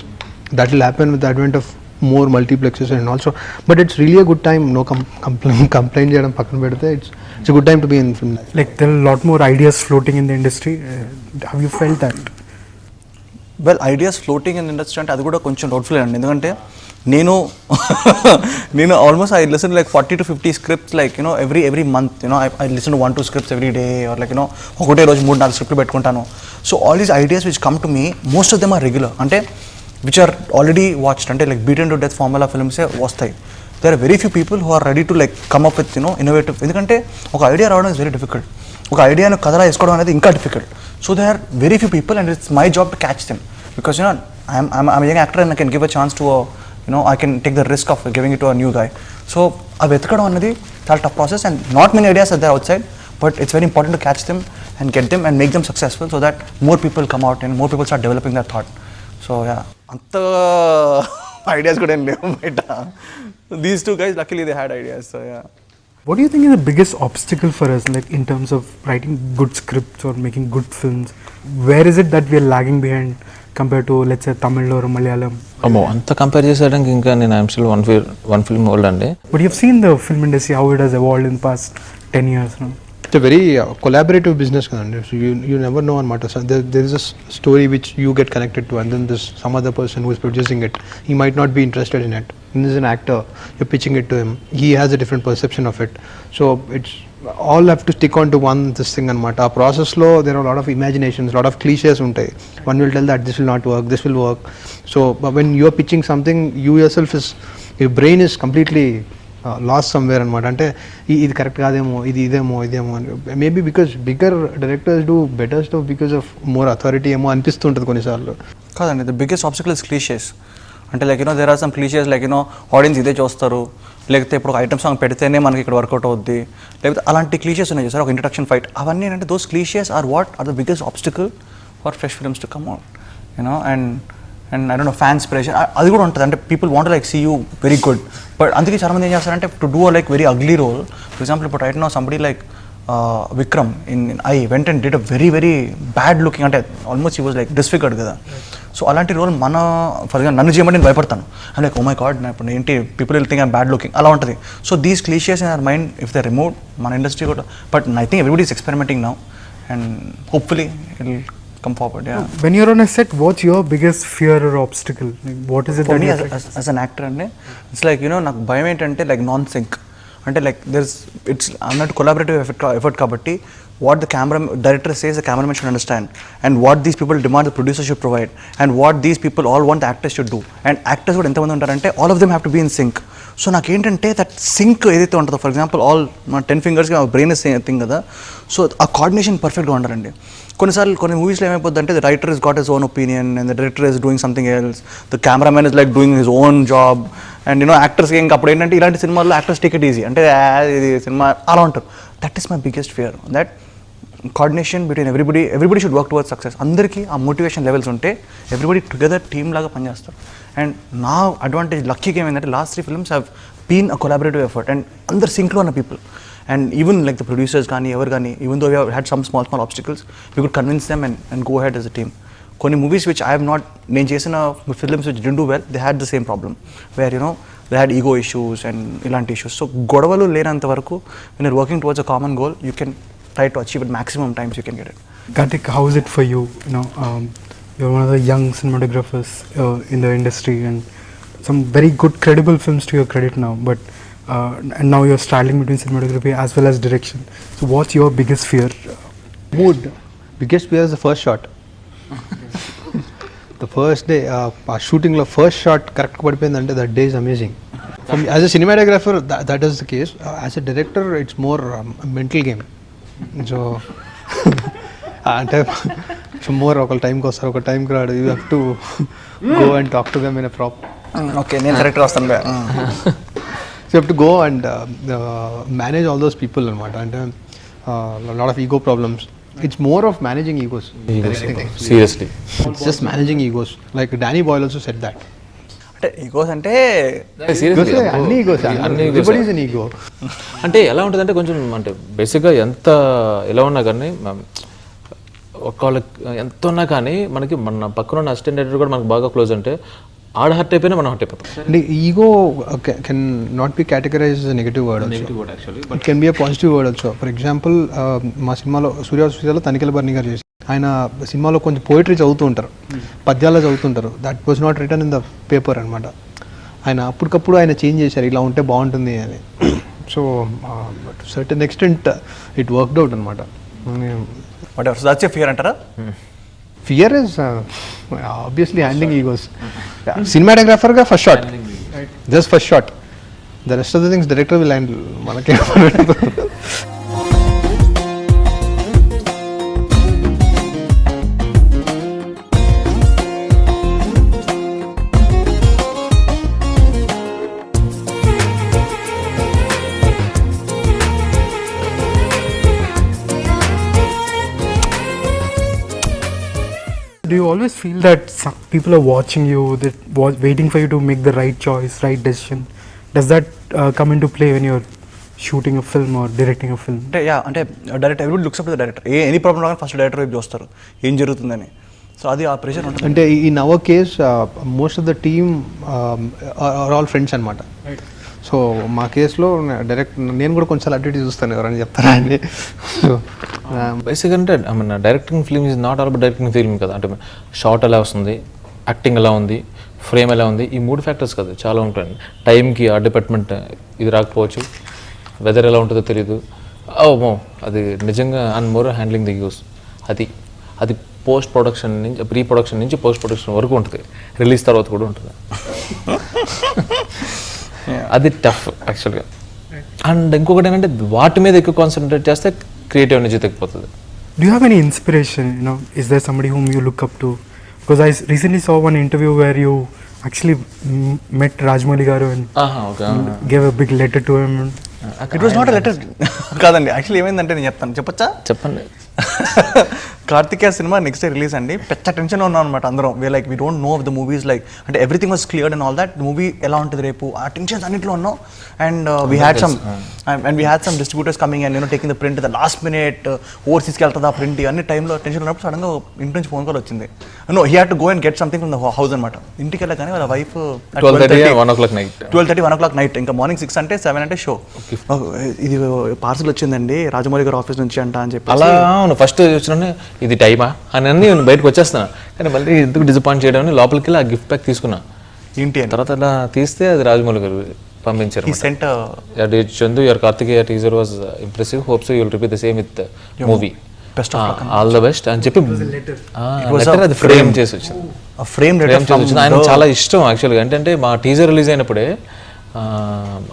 that will happen with the advent of more multiplexes and also, but it's really a good time. No complain cheyadam pakkana pedithe, it's a good time to be in film. Like there are a lot more ideas floating in the industry. Have you felt that? Well, ideas floating in the industry అంటే అది కూడా కొంచెం doubtful అండి. ఎందుకంటే నేను almost I listen to like 40 to 50 scripts like every month. I listen to 1-2 scripts every day, or like ఒకటే రోజు 3-4 స్క్రిప్ట్లు పెట్టుకుంటాను. So all these ideas which come to me, most of them are regular, అంటే which are already watched, అంటే like beaten to death formula films వస్తాయి. There are very few people who are ready to like come up with innovative, ఎందుకంటే ఒక idea రావడం is very difficult. ఒక ఐడియాను కథలా వేసుకోవడం అనేది ఇంకా difficult. So there are very few people, and it's my job to catch them, because I'm a young actor and I can give a chance to I can take the risk of giving it to a new guy. So అవి వెతకడం అనేది చాలా tough process, and not many ideas are there outside, but it's very important to catch them and get them and make them successful, so that more people come out and more people start developing that thought. So yeah, అంత ideas కూడా ఏం లేవు బయట. These two guys, luckily they had ideas. So yeah. What do you think is the biggest obstacle for us, like in terms of writing good scripts or making good films? Where is it that we are lagging behind compared to, let's say, Tamil or Malayalam? అమ్మో అంత compare చేసేయడానికి ఇంకా నేను I'm still one film old అండి. But you've seen the film industry, how it has evolved in the past 10 years now. It's a very collaborative business. So you never know on matter. So there is a story which you get connected to, and then there's some other person who is producing it. He might not be interested in it. And this is an actor. You're pitching it to him. He has a different perception of it. So it's all have to stick on to this thing and matter. Our process law, there are a lot of imaginations, a lot of cliches untai. One will tell that this will not work, this will work. So but when you're pitching something, you yourself your brain is completely lost somewhere అనమాట. అంటే ఇది correct కాదేమో, ఇదేమో maybe because bigger directors do better stuff because of more authority ఏమో అనిపిస్తుంటుంది కొన్నిసార్లు. కాదండి, the biggest obstacle is cliches. అంటే like there are some cliches like audience ఇదే చూస్తారు, లేకపోతే ఇప్పుడు ఒక ఐటమ్ సాంగ్ పెడితేనే మనకి ఇక్కడ వర్కౌట్ అవుద్ది, లేకపోతే అలాంటి క్లీషేస్ ఉన్నాయి సార్, ఒక ఇంట్రడక్షన్ ఫైట్, అవన్నీ ఏంటంటే those clichés are what are the biggest obstacle for fresh films to come out, you know, and I don't know, fans pressure అది కూడా ఉంటుంది. అంటే people want to like see you very good, but అందుకే చాలా మంది ఏం చేస్తారంటే to do a like very ugly role. For example, but right now somebody like Vikram in I went and did a very very bad looking, అంటే almost he was like disfigured కదా. So అలాంటి role మన for example నన్ను చేయమంటే నేను భయపడతాను. అంటే like oh my God ఇప్పుడు ఏంటి people will think I'm bad looking అలా ఉంటుంది. So these క్లీషియస్ in our mind if they remove మన ఇండస్ట్రీ కూడా, but I think everybody is experimenting now and hopefully it will come forward. Yeah, when you're on a set, what's your biggest fear or obstacle? Like, what is it for that me you're as an actor ante it's like, you know, నాకు భయం ఏంటంటే like non sync అంటే like there's it's I'm not collaborative effort kabatti what the camera director says the cameraman should understand, and what these people demand the producer should provide, and what these people all want the actors should do, and actors కూడా ఎంతమంది ఉంటారంటే all of them have to be in sync. So నాకేంటంటే that sync ఏదైతే ఉంటుందో, for example all మా 10 ఫింగర్స్కి brain thing కదా, so ఆ కోఆర్డినేషన్ పర్ఫెక్ట్గా ఉండాలండి. కొన్నిసార్లు కొన్ని మూవీస్లో ఏమైపోద్ది అంటే the writer is got his own opinion and the director is doing something else, the cameraman is like doing his own job, and you know యాక్టర్స్కి ఇంకా అప్పుడు ఏంటంటే ఇలాంటి సినిమాల్లో యాక్టర్స్ టేక్ ఇట్ ఈజీ అంటే ఇది సినిమా అలా ఉంటారు. That is my biggest fear, that coordination between everybody should work towards success. అందరికీ ఆ మోటివేషన్ లెవెల్స్ ఉంటే ఎవ్రీబడి టుగెదర్ టీమ్ లాగా పనిచేస్తారు. అండ్ నా అడ్వాంటేజ్ లక్కీగా ఏమైందంటే last 3 films have been a collaborative effort and అందరు సింక్లో ఉన్న people, and even like the producers కానీ ఎవరు కానీ, even though we had some small obstacles we could convince them and go ahead as a team. కొన్ని movies which I have not, నేను చేసిన films which did do well, they had the same problem where you know they had ego issues and ఇలాంటి issues. So గొడవలు లేనంత వరకు when you're working towards a common goal, you can try to achieve it maximum times you can get it. Karthik, how is it for you? You know, you're one of the young cinematographers in the industry, and some very good credible films to your credit now, but and now you're straddling between cinematography as well as direction. So what's your biggest fear? Mood. Biggest fear is the first shot. The first day shooting lo first shot correct padipindante, that day is amazing. For me, as a cinematographer, that is the case. As a director, it's more a mental game. So అంటే more ఒక టైంకి వస్తారు, ఒక టైంకి రాడు. You have to go and talk to them in a proper. Okay, నేను కరెక్ట్గా వస్తాను. You have to go and manage all those people అనమాట. అంటే lot of ego problems. It's more of managing egos. Seriously. It's just managing egos. Like Danny Boyle also said that. అంటే egos అంటే అన్ని egos, everybody is an ego. అంటే ఎలా ఉంటుందంటే కొంచెం అంటే బేసిక్గా ఎంత ఎలా ఉన్నా కానీ ఒకళ్ళకి ఎంత ఉన్నా కానీ మనకి మన పక్కన ఉన్న అసిస్టెంట్ డైరెక్టర్ కూడా మనకు బాగా క్లోజ్ అంటే ఆడ హర్ట్ అయిపోయినా మనం హర్ట్ అయిపోతాం. అంటే ego can not be categorize negative word also. It can be a positive word also. For example మా సినిమాలో సూర్య సూర్యలో తనిఖీల బర్ని గారు చేసి ఆయన సినిమాలో కొంచెం పోయిటరీ చదువుతూ ఉంటారు, పద్యాల్లో చదువుతుంటారు. That was not written in the paper అనమాట. ఆయన అప్పటికప్పుడు ఆయన చేంజ్ చేశారు, ఇలా ఉంటే బాగుంటుంది అని. So certain extent it worked out అనమాట. దట్స్ ఏ ఫియర్ అంటారా? Fear is obviously handling egos. Cinematographer ka first shot, just first shot. The rest of the things director will handle. Manake Do you always feel that some people are watching you, that waiting for you to make the right choice, right decision? Does that come into play when you're shooting a film or directing a film? అంటే yeah, అంటే director everybody looks up to the director. Any problem రాగానే first director వైపు చూస్తారు ఏం జరుగుతుందని. So అది ఆ pressure ఉంటుంది. అంటే in our case most of the team are all friends అనమాట. సో మా కేసులో డైరెక్ట్ నేను కూడా కొంచెం అటు ఇటు చూస్తాను ఎవరైనా చెప్తారా అని. సో బేసిక్ అంటే I mean directing film is not all about directing film కదా. అంటే షార్ట్ ఎలా వస్తుంది, యాక్టింగ్ ఎలా ఉంది, ఫ్రేమ్ ఎలా ఉంది, ఈ 3 ఫ్యాక్టర్స్ కదా చాలా ఉంటాయి. టైంకి ఆ డిపార్ట్మెంట్ ఇది రాకపోవచ్చు, వెదర్ ఎలా ఉంటుందో తెలియదు. ఓ అది నిజంగా and more handling the use అది పోస్ట్ ప్రొడక్షన్ నుంచి, ప్రీ ప్రొడక్షన్ నుంచి పోస్ట్ ప్రొడక్షన్ వరకు ఉంటుంది, రిలీజ్ తర్వాత కూడా ఉంటుంది. అది టఫ్ యాక్చువల్గా. అండ్ ఇంకొకటి ఏంటంటే వాటి మీద ఎక్కువ కాన్సన్ట్రేట్ చేస్తే క్రియేటివ్ ఎనర్జీ తగ్గిపోతుంది. Do you have any inspiration? You know, is there somebody whom you look up to? Because I recently saw one interview where you actually met Rajamouli garu and gave a big letter to him. It was not a letter. కాదండి, actually ఏమైందంటే నేను చెప్తాను, చెప్పొచ్చా? చెప్పండి. కార్తికేయ సినిమా next day release అండి. పెద్ద టెన్షన్లో ఉన్నాం అనమాట అందరం. We like we don't know of the movies, like అంటే everything was cleared and all that. Movie ఎలా ఉంటుంది రేపు, ఆ టెన్షన్స్ అన్నింటిలో ఉన్నాం. And we had some distributors coming and taking the print the last minute, ఓవర్సీస్కి వెళ్తుంది ఆ ప్రింట్, అన్ని టైంలో టెన్షన్ ఉన్నప్పుడు సడన్గా ఇంటి నుంచి ఫోన్ కాల్ వచ్చింది. No, he had to go and get something from the house అనమాట. ఇంటికి వెళ్ళగానే వాళ్ళ వైఫ్ 12:30 1 o'clock నైట్, ఇంకా మార్నింగ్ 6 అంటే 7 అంటే షో. ఇది పార్సల్ వచ్చిందండి రాజమౌళి గారి ఆఫీస్ నుంచి అంట అని చెప్పి. అలా ఫస్ట్ వచ్చిన ఇది టైమా అని అన్ని నేను బయటకు వచ్చేస్తాను, కానీ మళ్ళీ ఎందుకు డిసప్పాయింట్ చేయడం అని లోపలికి వెళ్ళి ఆ గిఫ్ట్ ప్యాక్ తీసుకున్నా. ఏంటి అని తర్వాత అలా తీస్తే అది రాజమౌళి గారు పంపించారు. Chandu, your Karthikeya teaser was impressive, hopes you will repeat the same with movie, all the best అని చెప్పి లెటర్ అది ఫ్రేమ్ చేసి వచ్చింది. ఆయన చాలా ఇష్టం యాక్చువల్గా. ఏంటంటే మా టీజర్ రిలీజ్ అయినప్పుడే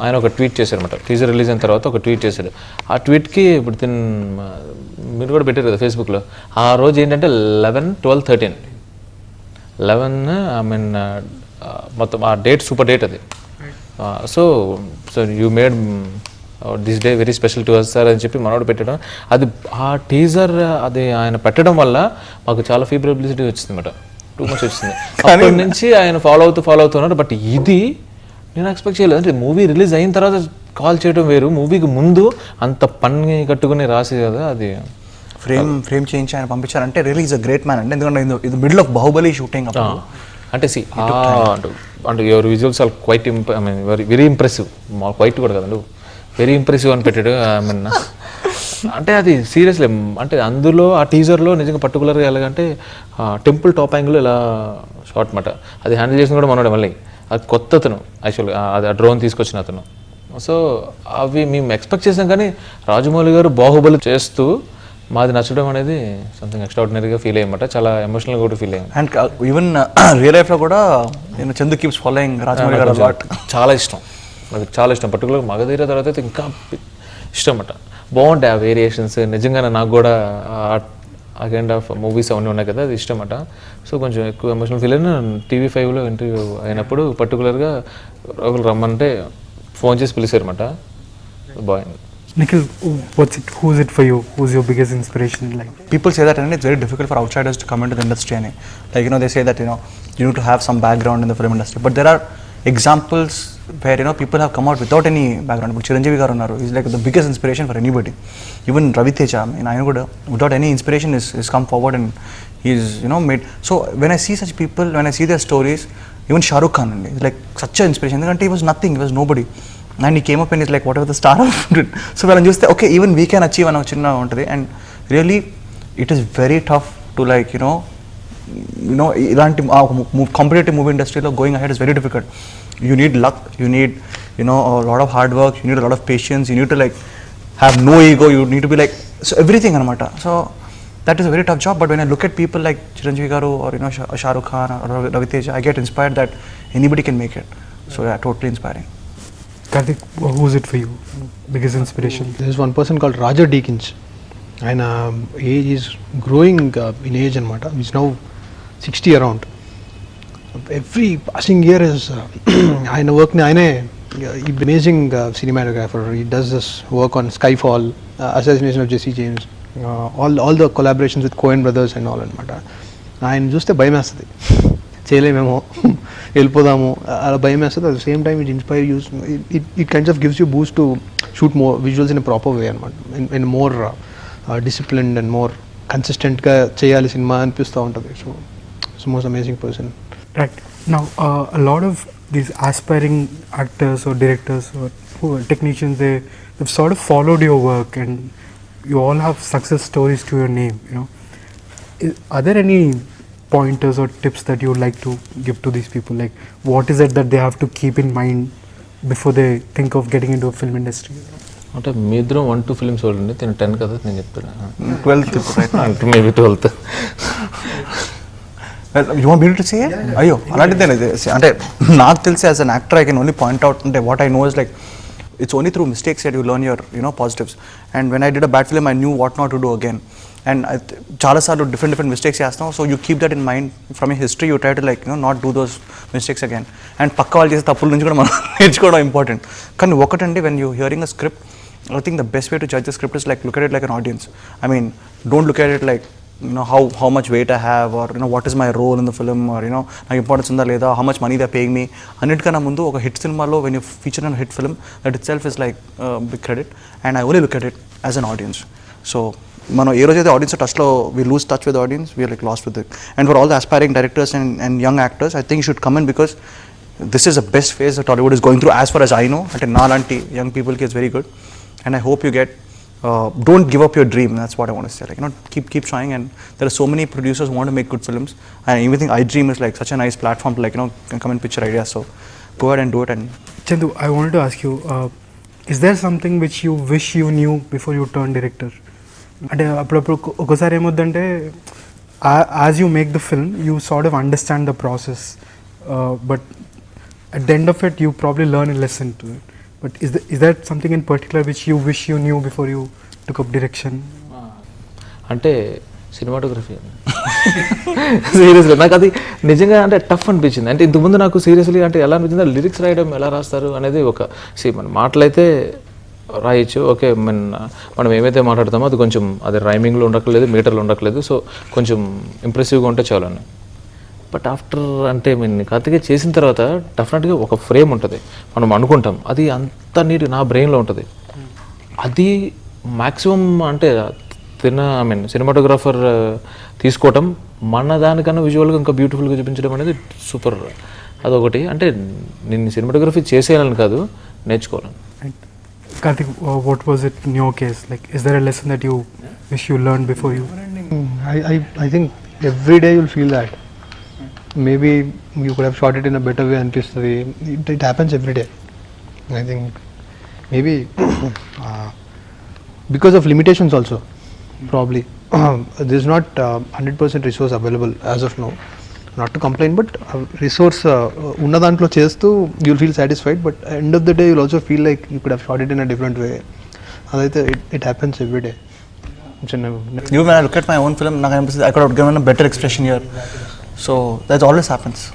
ఆయన ఒక ట్వీట్ చేశారు అనమాట. టీజర్ రిలీజ్ అయిన తర్వాత ఒక ట్వీట్ చేశారు. ఆ ట్వీట్కి ఇప్పుడు మీరు కూడా పెట్టారు కదా ఫేస్బుక్లో. ఆ రోజు ఏంటంటే 11, 12, 13 11 ఐ మీన్ మొత్తం ఆ డేట్ సూపర్ డేట్ అది. So you made this day very special to us sir అని చెప్పి మనోడు పెట్టడం. అది ఆ టీజర్ అది ఆయన పెట్టడం వల్ల మాకు చాలా ఫ్రీ పబ్లిసిటీ వచ్చింది అనమాట, టూ మచ్ వచ్చింది. అప్పటి నుంచి ఆయన ఫాలో అవుతున్నారు. బట్ ఇది నేను ఎక్స్పెక్ట్ చేయలేదు. అంటే మూవీ రిలీజ్ అయిన తర్వాత కాల్ చేయడం వేరు, మూవీకి ముందు అంత పని కట్టుకుని రాసి కదా అది ఫ్రేమ్ చేయించి ఆయన పంపించారంటే really is a great man అండి. ఎందుకంటే ఇది మిడిల్ ఆఫ్ బాహుబలి షూటింగ్ అంటే అంటే your visuals are quite I mean very impressive. Quite కూడా కదండి, వెరీ ఇంప్రెసివ్ అని పెట్టాడు. ఐ మీన్ అంటే అది సీరియస్లీ అంటే అందులో ఆ టీజర్లో నిజంగా పర్టికులర్గా ఎలాగంటే టెంపుల్ టాప్ యాంగిల్ ఇలా షార్ట్ మాట అది హ్యాండిల్ చేసిన కూడా మనోడే. మళ్ళీ అది కొత్త అతను యాక్చువల్గా, అది ఆ డ్రోన్ తీసుకొచ్చిన అతను. సో అవి మేము ఎక్స్పెక్ట్ చేసాం, కానీ రాజమౌళి గారు బాహుబలి చేస్తూ మాది నచ్చడం అనేది సంథింగ్ ఎక్స్ట్రాడినరీగా ఫీల్ అయ్యమాట. చాలా ఎమోషనల్గా కూడా ఫీల్ అయ్యాను. అండ్ ఈవెన్ రియల్ లైఫ్లో కూడా నేను చందు కీప్స్ ఫాలోయింగ్ రాజమౌళి గారు అలాట్. చాలా ఇష్టం, అది చాలా ఇష్టం. పర్టికులర్ మగధీర తర్వాత అయితే ఇంకా ఇష్టం అన్నమాట. బాగుంటాయి ఆ వేరియేషన్స్. నిజంగానే నాకు కూడా ఆ కైండ్ ఆఫ్ మూవీస్ అవన్నీ ఉన్నాయి కదా, అది ఇష్టం అట. సో కొంచెం ఎక్కువ ఎమోషనల్ ఫీల్ అయినా. TV5లో ఇంటర్వ్యూ అయినప్పుడు పర్టికులర్గా ఒకరు రమ్మంటే ఫోన్ చేసి పిలిచారు అనమాట. బాగుంది. Nikhil, who's it for you? Who's your biggest inspiration? Like people say that, and it's very difficult for outsiders to come into the industry. And like they say that you need to have some background in the film industry. But there are examples where people have come out without any background. But Chiranjeevi garu unnaru, he's like the biggest inspiration for anybody. Even Ravi Teja, I know kuda without any inspiration is come forward and he's made. So when I see such people, when I see their stories, even Shahrukh Khan is like such an inspiration. He was nothing, he was nobody. And he came up and he's like whatever the star of it. So when I just say okay, even we can achieve ana chinna untadi. And really it is very tough to like ilanti competitive movie industry lo going ahead is very difficult. You need luck, you need a lot of hard work, you need a lot of patience, you need to like have no ego, you need to be like so everything anamata. So that is a very tough job. But when I look at people like Chiranjeevi garu or Shahrukh Khan or Ravi Teja, I get inspired that anybody can make it. So yeah, totally inspiring. Karthik, who's it for you? Biggest inspiration? There's one person called Raja Deakins. And age is growing in age anamata. He's now 60 around. Every passing year is ఆయన work ని ఆయనే amazing cinematographer. He does this work on Skyfall, Assassination of Jesse James, all the collaborations with Coen brothers and all అనమాట. ఆయన చూస్తే భయం వేస్తుంది, చేయలేమేమో వెళ్ళిపోదాము అలా భయం వేస్తుంది. At the same time it inspire us, it kinds of gives you boost to shoot more visuals in a proper way అనమాట. In more disciplined and more కన్సిస్టెంట్గా చేయాలి సినిమా అనిపిస్తూ ఉంటుంది. So it's most amazing person. Right. Now, a lot of these aspiring actors or directors or technicians, they've sort of followed your work and you all have success stories to your name, Are there any pointers or tips that you would like to give to these people? Like, what is it that they have to keep in mind before they think of getting into a film industry? అంటే మీ ఇద్దరం 1-2 films చూడండి, నేను 10 కదా నేను చెప్తాను. 12th maybe 12th. You want me to say it? అయ్యో అలాంటిదే అంటే నాకు తెలిసి as an actor I can only point out అంటే what I know is like it's only through mistakes that you learn your positives. And when I did a bad film I knew what not to do again. And చాలాసార్లు different mistakes చేస్తాం. So you keep that in mind from you history, you try to like not do those mistakes again. And పక్క వాళ్ళు చేసే తప్పుల నుంచి కూడా మనం నేర్చుకోవడం ఇంపార్టెంట్. కానీ ఒకటండి, when you hearing a script, I think the best way to judge the script is like look at it like an audience. I mean, don't look at it like how much weight I have, or what is my role in the film, or నాకు importance ఉందా లేదా, how much money they're paying me. అన్నిటికన్నా ముందు ఒక hit సినిమాలో when you feature in a hit film, that itself is like big credit, and I only look at it as an audience. So మనం ఏ రోజైతే audience టచ్లో we lose touch with the audience, we are like lost with it. And for all the aspiring directors and young actors, I think you should come in, because this is the best phase that Hollywood is going through as far as I know. అంటే నాలాంటి young people ki it's very good. And I hope you get, don't give up your dream. That's what I want to say. Like, keep trying. And there are so many producers who want to make good films. And I even think iDream is like such a nice platform to like, come and pitch your ideas. So go ahead and do it. And Chandoo, I wanted to ask you, is there something which you wish you knew before you turned director? అంటే అప్పుడప్పుడు ఒకసారి ఏమొద్దంటే as you make the film, you sort of understand the process, but at the end of it, you probably learn a lesson to it. But is that something in particular which you wish you knew before you took up direction? అంటే cinematography సీరియస్గా నాకు అది నిజంగా అంటే tough అనిపించింది. అంటే ఇంతకుముందు నాకు సీరియస్లీ అంటే ఎలా అనిపించింది, లిరిక్స్ రాయడం ఎలా రాస్తారు అనేది ఒక మన మాటలైతే రాయొచ్చు, ఓకే, మనం ఏమైతే మాట్లాడతామో అది కొంచెం అది రైమింగ్లో ఉండట్లేదు, మీటర్లో ఉండట్లేదు, సో కొంచెం ఇంప్రెసివ్గా ఉంటే చాలని. బట్ ఆఫ్టర్ అంటే కార్తికేయ చేసిన తర్వాత డెఫినెట్గా ఒక ఫ్రేమ్ ఉంటుంది, మనం అనుకుంటాం, అది అంత నీట్ నా బ్రెయిన్లో ఉంటుంది. అది మ్యాక్సిమం అంటే సినిమాటోగ్రాఫర్ తీసుకోవటం, మన దానికన్నా విజువల్గా ఇంకా బ్యూటిఫుల్గా చూపించడం అనేది సూపర్. అదొకటి. అంటే నేను సినిమాటోగ్రఫీ చేసేయాలని కాదు, నేర్చుకోవాలని. Karthik, what was it in your case? Like, is there a lesson that you wish you learned before you? I think every day you'll feel that. Maybe you could have shot it in a better way and pissed the way. It happens every day. I think maybe because of limitations also, probably. There's not 100% resource available as of now. Not to complain, but resource unna dantlo chestu you'll feel satisfied, but end of the day you'll also feel like you could have shot it in a different way. Adaithe it happens every day. even when I look at my own film, I could have given a better expression here. So that always happens.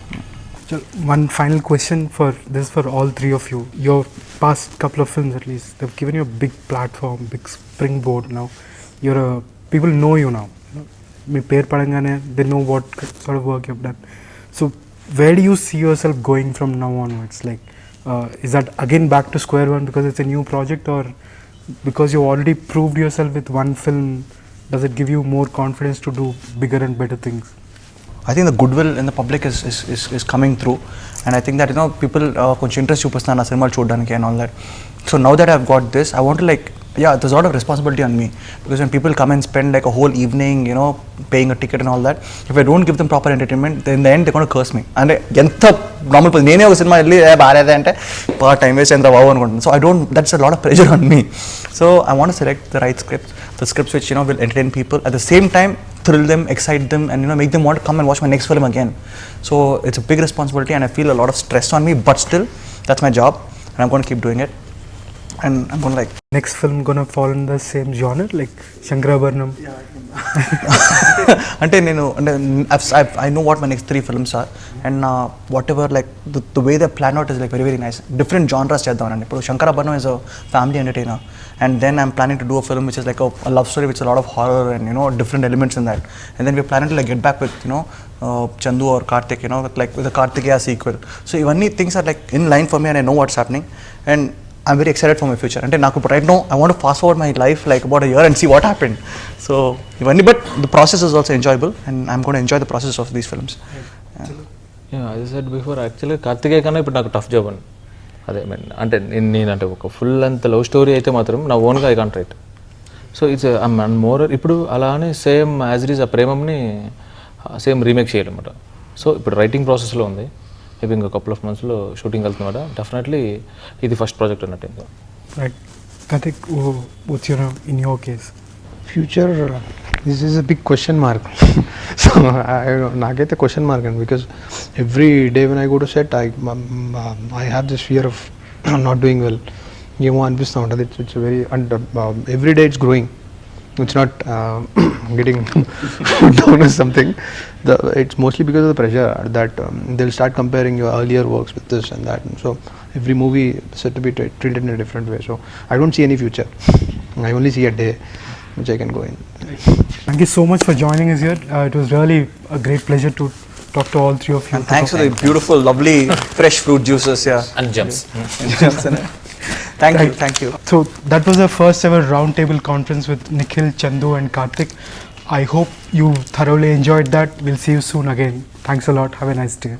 So one final question for this, for all three of you. Your past couple of films, at least, they've given you a big platform, big springboard. Now people know you now. మీ పేరు పడంగానే they know what sort of work you've done. So where do you see yourself going from now onwards? Like, is that again back to square one because it's a new project, or because you already proved yourself with one film, does it give you more confidence to do bigger and better things? I think the goodwill in the public is coming through, and I think that people కొంచెం interest చూపిస్తున్నారు నా సినిమాలు చూడడానికి and all that. So now that I've got this, I want to like, there's a lot of responsibility on me, because when people come and spend like a whole evening, paying a ticket and all that, if I don't give them proper entertainment, then in the end they're going to curse me. And ఎంత normal నేనే ఒక cinema వెళ్ళి బాగాలేదే అంటే time waste ఎంత బాగు అనుకుంటున్నాను. So I don't, that's a lot of pressure on me. So I want to select the right scripts, the scripts which will entertain people, at the same time thrill them, excite them, and make them want to come and watch my next film again. So it's a big responsibility, and I feel a lot of stress on me, but still that's my job, and I'm going to keep doing it. And I'm going to like, Next film gonna fall in the same genre, like Shankarabharanam? అంటే నేను I know what my next 3 films are, and whatever like the way they plan out is like very very nice. Different genres చేద్దామని. ఇప్పుడు Shankarabharanam is a family entertainer, and then I'm planning to do a film which is like a love story with a lot of horror and different elements in that. And then we're planning to like get back with Chandoo or Karthik, with the Karthikeya sequel. So ivanni things are like in line for me, and I know what's happening, and I'm very excited for my future. And right now I want to fast forward my life like about a year and see what happened. So but the process is also enjoyable, and I'm going to enjoy the process of these films. Yeah, as I said before, actually Karthikeya కన్నా ఇప్పుడు నాకు tough job అండి. అదే అంటే నేనంటే ఒక full length love story అయితే మాత్రం నా ఓన్గా I can't right. So it's more ఇప్పుడు అలానే సేమ్ యాజ్ ఇట్ ఈస్ ఆ ప్రేమంని సేమ్ రీమేక్ చేయాలన్నమాట. సో ఇప్పుడు రైటింగ్ ప్రాసెస్లో ఉంది, మేబీ ఇంకా కపుల్ ఆఫ్ మంత్స్లో షూటింగ్ వెళ్తున్నమాట. డెఫినెట్లీ ఇది ఫస్ట్ ప్రాజెక్ట్ అన్నట్టు ఇంకా. Right. Karthik, what's in your case? Future, this is a big question mark. So నాకైతే క్వశ్చన్ మార్క్ అండి, because every day when I go to set, I have this fear of not doing well. ఏమో అనిపిస్తూ ఉంటుంది. It's very, and every day it's growing. it's not getting down as something. It's mostly because of the pressure that they'll start comparing your earlier works with this and that. And so every movie is said to be treated in a different way. So I don't see any future. I only see a day which I can go in. Thank you so much for joining us here. It was really a great pleasure to talk to all three of you. And thanks for the beautiful, lovely, fresh fruit juices. Yeah. And gems. Thank you. So that was our first ever roundtable conference with Nikhil, Chandoo and Karthik. I hope you thoroughly enjoyed that. We'll see you soon again. Thanks a lot. Have a nice day.